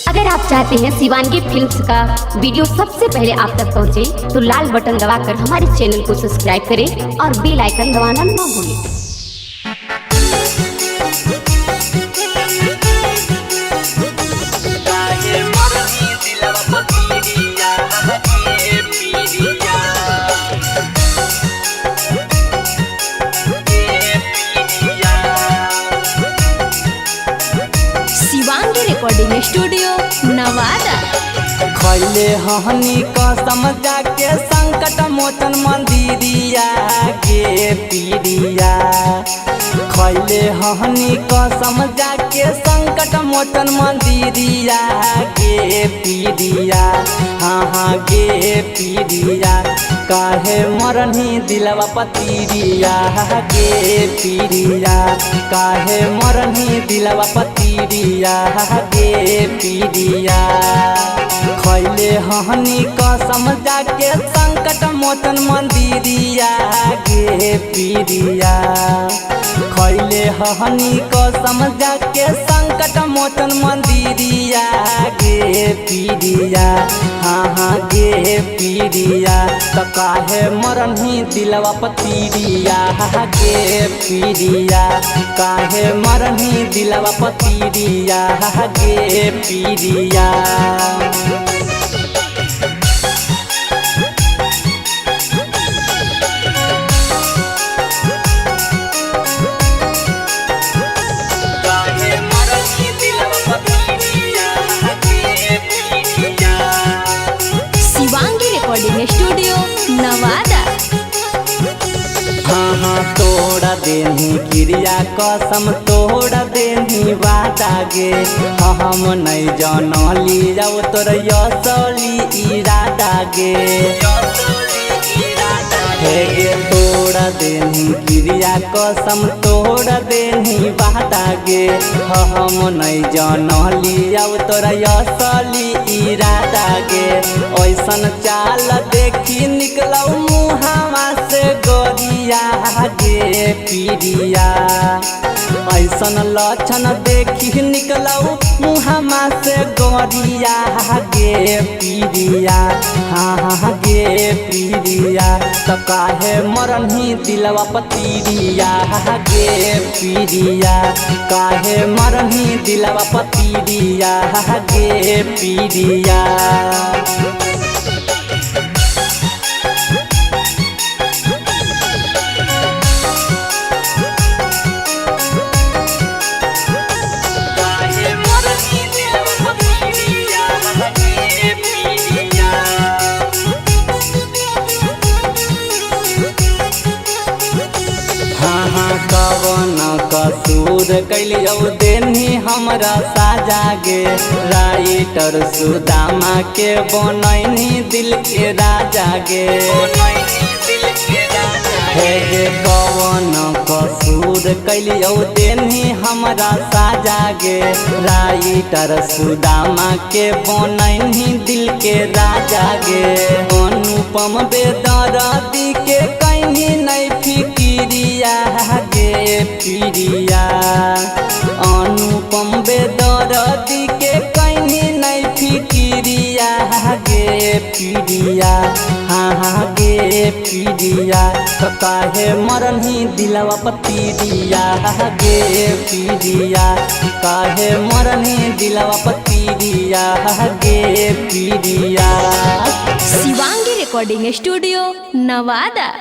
अगर आप चाहते हैं शिवांगी फिल्म्स का वीडियो सबसे पहले आप तक पहुंचे, तो लाल बटन दबाकर हमारे चैनल को सब्सक्राइब करें और बेल आइकन दबाना ना भूलें। Shivangi recording studio Nawada. खैले हनी कसम जाके संकट मोचन मंदिरिया के पीरिया। खैले हनी कसम जाके संकट मोचन मंदिरिया के पीरिया। हाँ गे पीरिया काहे मरनी दिलवा पतीरिया गे पीरिया। काहे मरनी दिलवा पतीरिया गे पीरिया। खैले हनी कसम जाके संकट मोचन मंदिरिया गे पीरिया। खैले हनी कसम जाके संकट मोचन मंदिरिया गे पीरिया। हाँ गे पीरिया तो काहे मरनी दिलवा पतीरिया गे पीरिया। काहे मरनी दिलवा पतीरिया गे पीरिया। Shivangi recording studio Nawada. हाँ तोड़ा देनी क्रिया कसम तोड़ा देनी वादा गे। हम नहीं जानली जाओ तोर असली इरादा गे। हे गे तोड़ा देनी क्रिया कसम तोड़ा देनी वादा गे। हम नहीं जानली जाओ तोर असली इरादा गे। ऐसन चाल देखी निकलऊ मुहावा से गोरिया गे पीरिया। ऐसन लक्षण देखी निकलऊ मुहावा से गोरिया गे पीरिया। हाँ गे पीरिया तो काहे मरनी दिलवा पतीरिया गे पीरिया। काहे मरनी दिलवा पतीरिया गे पीरिया। कवन कसूर कैलियो देनी हमरा साजा गे। राइटर सुदामा के बनैनी दिल के राजा गे। हे गे कवन कसूर कैलियो देनी हमरा साजा गे। राइटर सुदामा के बनैनी दिल के राजा गे। अनुपम बेदर्दी के कहीं नहीं फिकिरिया गे पीरिया। अनुपम बेदर्दी के कहीं नहीं फिकिरिया गे पीरिया। हाँ गे पीरिया तो काहे मरनी दिलवा पतीरिया गे पीरिया। काहे मरनी दिलवा पतीरिया गे पीरिया। Shivangi recording studio Nawada.